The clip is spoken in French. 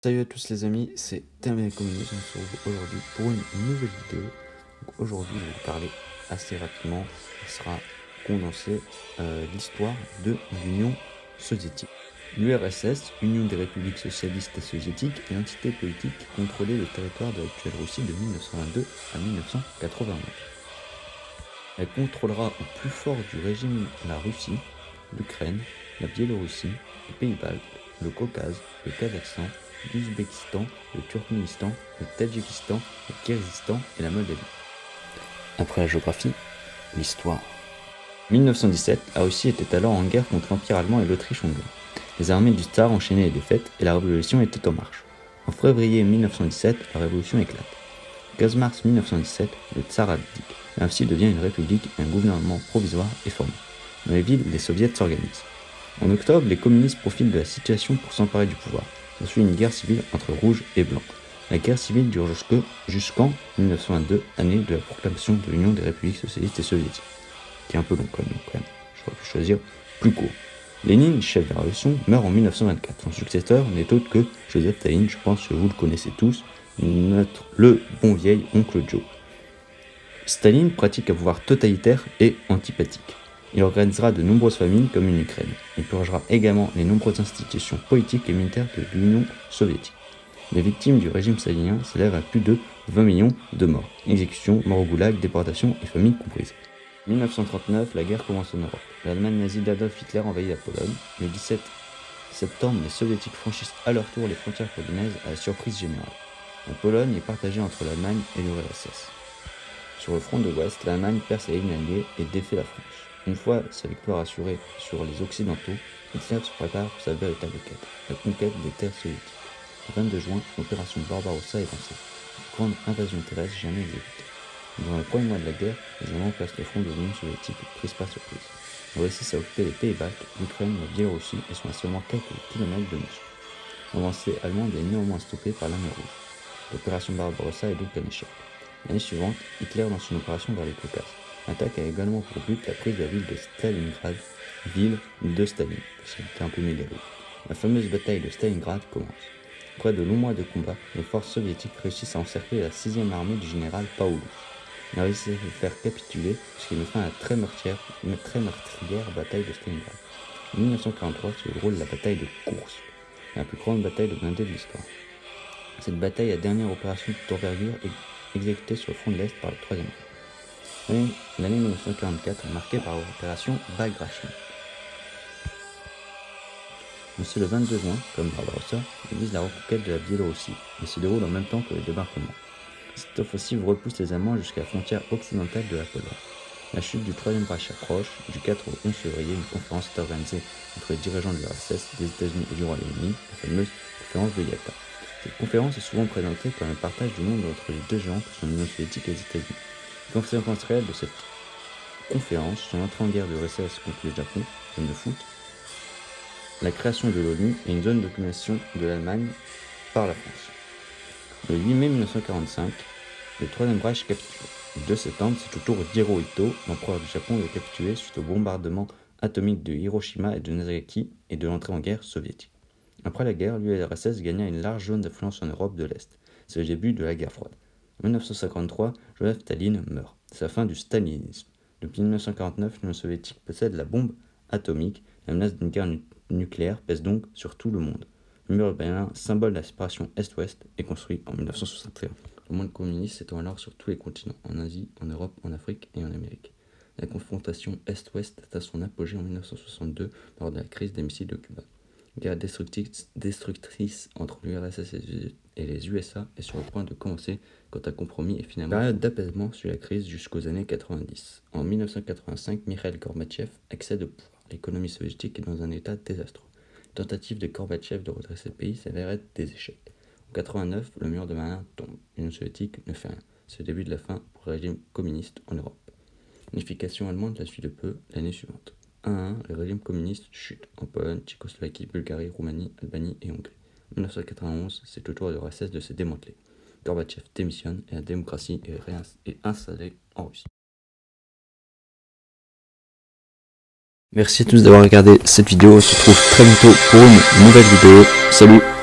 Salut à tous les amis, c'est Terminé Communiste, on se retrouve aujourd'hui pour une nouvelle vidéo. Donc aujourd'hui je vais vous parler assez rapidement, ce sera condensé l'histoire de l'Union soviétique. L'URSS, Union des républiques socialistes soviétiques, est l'entité politique qui contrôlait le territoire de l'actuelle Russie de 1922 à 1989. Elle contrôlera au plus fort du régime la Russie, l'Ukraine, la Biélorussie, les Pays-Baltes, le Caucase, le Kazakhstan, l'Ouzbékistan, le Turkménistan, le Tadjikistan, le Kirghizistan et la Moldavie. Après la géographie, l'histoire. 1917, la Russie était alors en guerre contre l'Empire allemand et l'Autriche-Hongrie. Les armées du tsar enchaînaient les défaites et la révolution était en marche. En février 1917, la révolution éclate. 15 mars 1917, le tsar abdique. La Russie devient une république et un gouvernement provisoire est formé. Dans les villes, les soviets s'organisent. En octobre, les communistes profitent de la situation pour s'emparer du pouvoir. S'ensuit une guerre civile entre rouges et blancs. La guerre civile dure jusqu'en 1922, année de la proclamation de l'Union des républiques socialistes et soviétiques. Qui est un peu long quand même. J'aurais pu choisir plus court. Lénine, chef de la révolution, meurt en 1924. Son successeur n'est autre que Joseph Staline, je pense que vous le connaissez tous, le bon vieil oncle Joe. Staline pratique un pouvoir totalitaire et antipathique. Il organisera de nombreuses famines comme une Ukraine. Il purgera également les nombreuses institutions politiques et militaires de l'Union soviétique. Les victimes du régime stalinien s'élèvent à plus de 20 millions de morts. Exécutions, morts au goulag, déportations et familles comprises. En 1939, la guerre commence en Europe. L'Allemagne nazie d'Adolf Hitler envahit la Pologne. Le 17 septembre, les soviétiques franchissent à leur tour les frontières polonaises à la surprise générale. La Pologne est partagée entre l'Allemagne et l'URSS. Sur le front de l'Ouest, l'Allemagne perd sa ligne alliée et défait la France. Une fois sa victoire assurée sur les Occidentaux, Hitler se prépare pour sa véritable quête, la conquête des terres soviétiques. Le 22 juin, l'opération Barbarossa est lancée, une grande invasion terrestre jamais exécutée. Durant les premiers mois de la guerre, les Allemands placent le front de l'Union soviétique prise par surprise. Ils réussissent à occuper les Pays-Baltes, l'Ukraine, la Biélorussie et sont à seulement quelques kilomètres de Moscou. L'avancée allemande est néanmoins stoppée par la mer Rouge. L'opération Barbarossa est donc un échec. L'année suivante, Hitler lance une opération vers les Caucases. L'attaque a également pour but la prise de la ville de Stalingrad, ville de Staline, parce qu'elle était un peu mégalée. La fameuse bataille de Stalingrad commence. Après de longs mois de combat, les forces soviétiques réussissent à encercler la 6e armée du général Paulus. Ils réussissent à se faire capituler, puisqu'il met fin à la très meurtrière bataille de Stalingrad. En 1943 se déroule la bataille de Koursk, la plus grande bataille de blindés de l'histoire. Cette bataille est la dernière opération d'envergure exécutée sur le front de l'Est par le 3e Reich. L'année 1944 est marquée par l'opération Bagration. C'est le 22 juin, comme Barbarossa, il vise la reconquête de la Biélorussie, et se déroule en même temps que le débarquement. Cette offensive repousse les Allemands jusqu'à la frontière occidentale de la Pologne. La chute du 3e Reich approche. Du 4 au 11 février, une conférence est organisée entre les dirigeants de l'URSS, des États-Unis et du Royaume-Uni, la fameuse conférence de Yalta. Cette conférence est souvent présentée comme un partage du monde entre les deux géants que sont l'Union soviétique et les États-Unis. Les conséquences réelles de cette conférence sont l'entrée en guerre de l'URSS contre le Japon, comme le foot, la création de l'ONU et une zone d'occupation de l'Allemagne par la France. Le 8 mai 1945, le 3e Reich capitule. Le 2 septembre, c'est au tour d'Hirohito, l'empereur du Japon, de capituler suite au bombardement atomique de Hiroshima et de Nagasaki et de l'entrée en guerre soviétique. Après la guerre, l'URSS gagna une large zone d'influence en Europe de l'Est. C'est le début de la guerre froide. En 1953, Joseph Staline meurt. C'est la fin du stalinisme. Depuis 1949, l'Union soviétique possède la bombe atomique. La menace d'une guerre nucléaire pèse donc sur tout le monde. Le mur de Berlin, symbole de la séparation Est-Ouest, est construit en 1961. Le monde communiste s'étend alors sur tous les continents, en Asie, en Europe, en Afrique et en Amérique. La confrontation Est-Ouest atteint son apogée en 1962 lors de la crise des missiles de Cuba. La guerre destructrice entre l'URSS et les USA est sur le point de commencer quand un compromis est finalement... La période d'apaisement suit la crise jusqu'aux années 90. En 1985, Mikhail Gorbatchev accède au pouvoir. L'économie soviétique est dans un état désastreux. La tentative de Gorbatchev de redresser le pays s'avère être des échecs. En 89, le mur de Berlin tombe. L'Union soviétique ne fait rien. C'est le début de la fin pour le régime communiste en Europe. L'unification allemande la suit de peu l'année suivante. 1-1, le régime communiste chute en Pologne, Tchécoslovaquie, Bulgarie, Roumanie, Albanie et Hongrie. En 1991, c'est au tour de l'URSS de se démanteler. Gorbatchev démissionne et la démocratie est installée en Russie. Merci à tous d'avoir regardé cette vidéo. On se retrouve très bientôt pour une nouvelle vidéo. Salut!